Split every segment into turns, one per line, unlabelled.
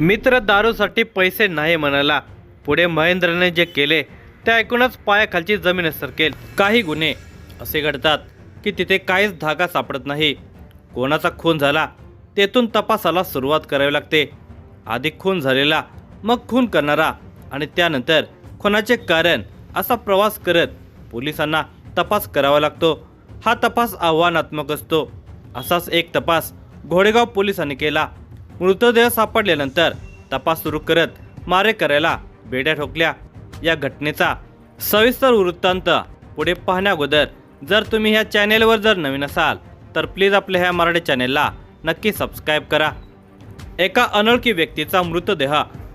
मित्र दारूसाठी पैसे नाही म्हणाला. पुढे महेंद्रने जे केले ते ऐकूनच पायाखालची जमीन सरकेल. काही गुन्हे असे घडतात की तिथे काहीच धागा सापडत नाही. कोणाचा खून झाला तेथून तपासाला सुरुवात करावी लागते. आधी खून झालेला, मग खून करणारा आणि त्यानंतर खुनाचे कारण असा प्रवास करत पोलिसांना तपास करावा लागतो. हा तपास आव्हानात्मक असतो. असाच एक तपास घोडेगाव पोलिसांनी केला. मृतदेह सापडल्यानंतर तपास सुरू करत मारेकऱ्याला बेड्या ठोकल्या. या घटनेचा सविस्तर वृत्तांत पुढे पाहण्याअगोदर जर तुम्ही ह्या चॅनेलवर जर नवीन असाल तर प्लीज आपल्या ह्या मराठी चॅनेलला नक्की सबस्क्राईब करा. एका अनोळखी व्यक्तीचा मृतदेह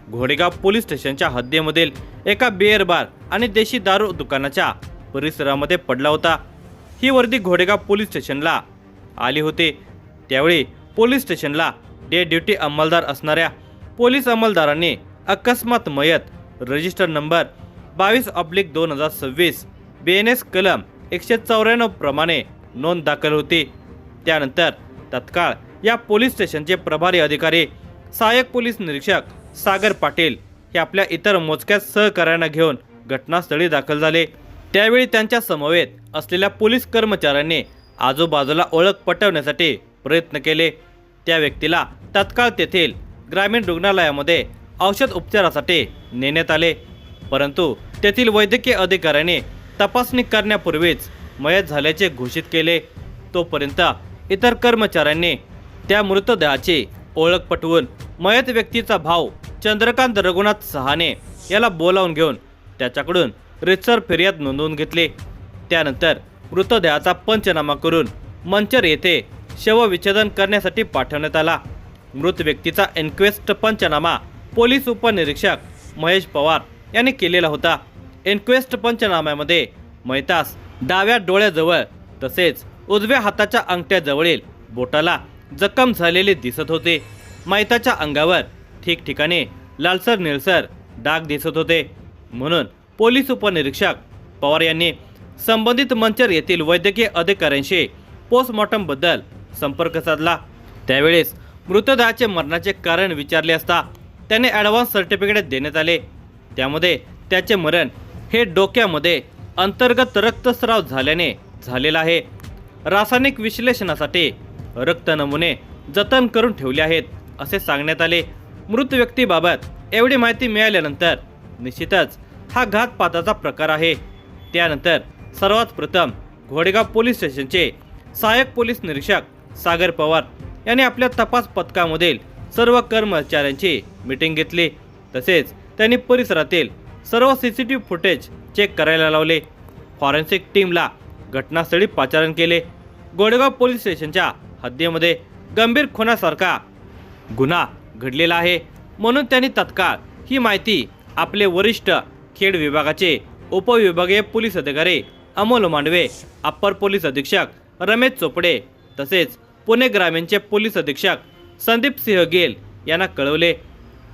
घोडेगाव पोलीस स्टेशनच्या हद्दीमधील एका बिअर बार आणि देशी दारू दुकानाच्या परिसरामध्ये पडला होता. ही वर्दी घोडेगाव पोलीस स्टेशनला आली होती. त्यावेळी पोलीस स्टेशनला डे ड्युटी अंमलदार असणाऱ्या पोलीस अंमलदारांनी अकस्मात मयत रजिस्टर नंबर 22/2026 BNS कलम 194 प्रमाणे नोंद दाखल होती. त्यानंतर तत्काळ या पोलीस स्टेशनचे प्रभारी अधिकारी सहाय्यक पोलीस निरीक्षक सागर पाटील हे आपल्या इतर मोजक्या सहकाऱ्यांना घेऊन घटनास्थळी दाखल झाले. त्यावेळी त्यांच्या समवेत असलेल्या पोलीस कर्मचाऱ्यांनी आजूबाजूला ओळख पटवण्यासाठी प्रयत्न केले. त्या व्यक्तीला तत्काळ तेथील ग्रामीण रुग्णालयामध्ये औषध उपचारासाठी नेण्यात आले. परंतु तेथील वैद्यकीय अधिकाऱ्यांनी तपासणी करण्यापूर्वीच मयत झाल्याचे घोषित केले. तोपर्यंत इतर कर्मचाऱ्यांनी त्या मृतदेहाची ओळख पटवून मयत व्यक्तीचा भाऊ चंद्रकांत रघुनाथ सहाने याला बोलावून घेऊन त्याच्याकडून रितसर फिर्याद नोंदवून घेतली. त्यानंतर मृतदेहाचा पंचनामा करून मंचर येथे शवविच्छेदन करण्यासाठी पाठवण्यात आला. मृत व्यक्तीचा इन्क्वेस्ट पंचनामा पोलीस उपनिरीक्षक महेश पवार यांनी केलेला होता. इन्क्वेस्ट पंचनाम्यामध्ये मयतास डाव्या डोळ्याजवळ तसेच उजव्या हाताच्या अंगठ्याजवळील बोटाला जखम झालेली दिसत होते. मयताच्या अंगावर ठिकठिकाणी लालसर निळसर डाग दिसत होते. म्हणून पोलीस उपनिरीक्षक पवार यांनी संबंधित मंचर येथील वैद्यकीय अधिकाऱ्यांशी पोस्टमॉर्टमबद्दल संपर्क साधला. त्यावेळेस मृतदेहाचे मरणाचे कारण विचारले असता त्याने ॲडव्हान्स सर्टिफिकेट देण्यात आले. त्यामध्ये त्याचे मरण हे डोक्यामध्ये अंतर्गत रक्तस्राव झाल्याने झालेला आहे. रासायनिक विश्लेषणासाठी रक्त नमुने जतन करून ठेवले आहेत असे सांगण्यात आले. मृत व्यक्तीबाबत एवढी माहिती मिळाल्यानंतर निश्चितच हा घातपाताचा प्रकार आहे. त्यानंतर सर्वात प्रथम घोडेगाव पोलीस स्टेशनचे सहाय्यक पोलीस निरीक्षक सागर पवार यांनी आपल्या तपास पथकामधील सर्व कर्मचाऱ्यांची मीटिंग घेतली. तसेच त्यांनी परिसरातील सर्व CCTV फुटेज चेक करायला लावले. फॉरेन्सिक टीमला घटनास्थळी पाचारण केले. घोडेगाव पोलीस स्टेशनच्या हद्दीमध्ये गंभीर खुनासारखा गुन्हा घडलेला आहे म्हणून त्यांनी तत्काळ ही माहिती आपले वरिष्ठ खेड विभागाचे उपविभागीय पोलीस अधिकारी अमोल मांडवे, अप्पर पोलीस अधीक्षक रमेश चोपडे तसेच पुणे ग्रामीणचे पोलीस अधीक्षक संदीप सिंह गेल यांना कळवले.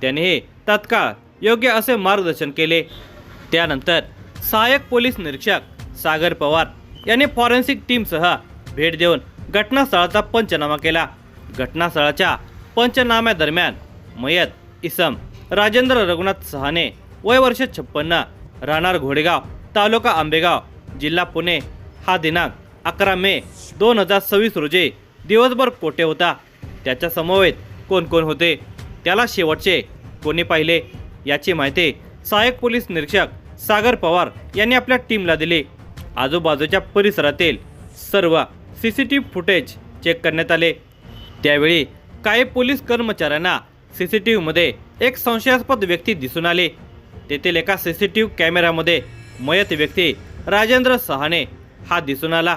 त्यांनी तत्काळ योग्य असे मार्गदर्शन केले. त्यानंतर सहाय्यक पोलीस निरीक्षक सागर पवार यांनी फॉरेन्सिक टीमसह भेट देऊन घटनास्थळाचा पंचनामा केला. घटनास्थळाच्या पंचनाम्यादरम्यान मयत इसम राजेंद्र रघुनाथ सहाने वय वर्ष 56 राहणार घोडेगाव तालुका आंबेगाव जिल्हा पुणे हा दिनांक 11 मे 2026 रोजी दिवसभर कोठे होता. त्याच्या समवेत कोण कोण होते, त्याला शेवटचे कोणी पाहिले याची माहिती सहाय्यक पोलीस निरीक्षक सागर पवार यांनी आपल्या टीमला दिली. आजूबाजूच्या परिसरातील सर्व CCTV फुटेज चेक करण्यात आले. त्यावेळी काही पोलीस कर्मचाऱ्यांना CCTV मध्ये एक संशयास्पद व्यक्ती दिसून आली. तेथील एका CCTV कॅमेऱ्यामध्ये मयत व्यक्ती राजेंद्र सहाने हा दिसून आला.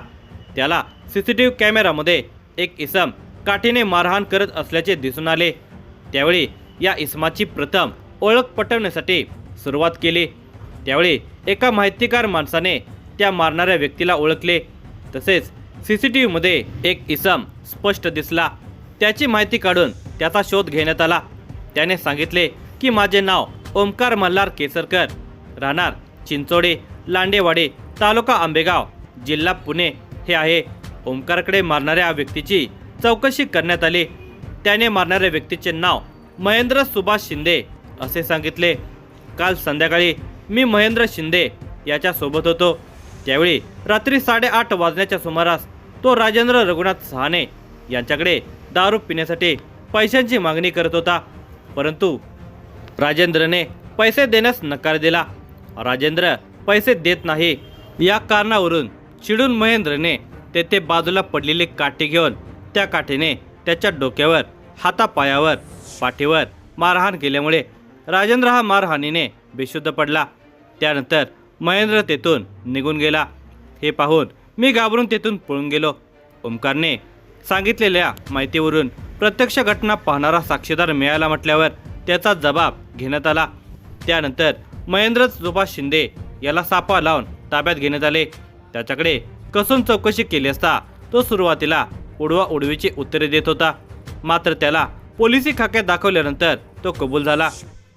त्याला CCTV कॅमेऱ्यामध्ये एक इसम काठीने मारहाण करत असल्याचे दिसून आले. त्यावेळी या इसमाची प्रथम ओळख पटवण्यासाठी सुरुवात केली. त्यावेळी एका माहितीकार माणसाने त्या मारणाऱ्या व्यक्तीला ओळखले. तसेच CCTV मध्ये एक इसम स्पष्ट दिसला. त्याची माहिती काढून त्याचा शोध घेण्यात आला. त्याने सांगितले की माझे नाव ओमकार मल्हार केसरकर, राहणार चिंचोडे लांडेवाडी तालुका आंबेगाव जिल्हा पुणे हे आहे. ओमकारकडे मारणाऱ्या व्यक्तीची चौकशी करण्यात आली. त्याने मारणाऱ्या व्यक्तीचे नाव महेंद्र सुभाष शिंदे असे सांगितले. काल संध्याकाळी मी महेंद्र शिंदे याच्या सोबत होतो. त्यावेळी रात्री 8:30 वाजण्याच्या सुमारास तो राजेंद्र रघुनाथ सहाने यांच्याकडे दारू पिण्यासाठी पैशांची मागणी करत होता. परंतु राजेंद्रने पैसे देण्यास नकार दिला. राजेंद्र पैसे देत नाही या कारणावरून चिडून महेंद्रने तेथे बाजूला पडलेली काठी घेऊन त्या काठीने त्याच्या डोक्यावर, हातापायावर, पाठीवर मारहाण केल्यामुळे राजेंद्र हा मारहाणीने बेशुद्ध पडला. त्यानंतर महेंद्र तेथून निघून गेला. हे पाहून मी घाबरून तेथून पळून गेलो. ओमकारने सांगितलेल्या माहितीवरून प्रत्यक्ष घटना पाहणारा साक्षीदार मिळाला म्हटल्यावर त्याचा जबाब घेण्यात आला. त्यानंतर महेंद्र सुभाष शिंदे याला सापा लावून ताब्यात घेण्यात आले. त्याच्याकडे कसून चौकशी केली असता तो सुरुवातीला उडवाउडवीची उत्तरे देत होता. मात्र त्याला पोलिसी खाक्यात दाखवल्यानंतर तो कबूल झाला.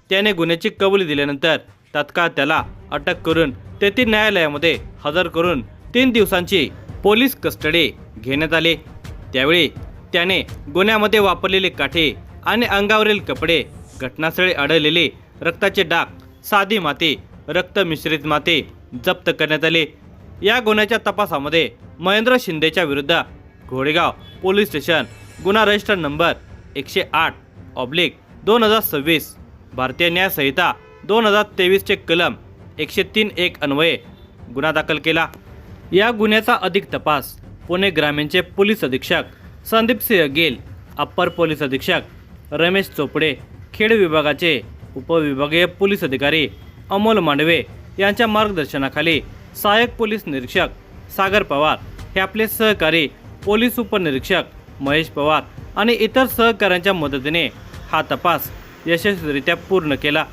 त्याने गुन्ह्याची कबुली दिल्यानंतर तत्काळ त्याला अटक करून तेथील न्यायालयामध्ये हजर करून 3 दिवसांची पोलीस कस्टडी घेण्यात आली. त्यावेळी त्याने गुन्ह्यामध्ये वापरलेली काठी आणि अंगावरील कपडे, घटनास्थळी आढळलेली रक्ताचे डाग, साधी माती, रक्त मिश्रित माती जप्त करण्यात आली. या गुन्ह्याच्या तपासामध्ये महेंद्र शिंदेच्या विरुद्ध घोडेगाव पोलीस स्टेशन गुन्हा रजिस्टर नंबर 108/2026 भारतीय न्याय संहिता 2023 चे कलम 103(1) अन्वये गुन्हा दाखल केला. या गुन्ह्याचा अधिक तपास पुणे ग्रामीणचे पोलीस अधीक्षक संदीप सिंह गेल, अप्पर पोलीस अधीक्षक रमेश चोपडे, खेड विभागाचे उपविभागीय पोलीस अधिकारी अमोल मांडवे यांच्या मार्गदर्शनाखाली सहाय्यक पोलीस निरीक्षक सागर पवार हे आपले सहकारी पोलीस उपनिरीक्षक महेश पवार आणि इतर सहकाऱ्यांच्या मदतीने हा तपास यशस्वीरित्या पूर्ण केला.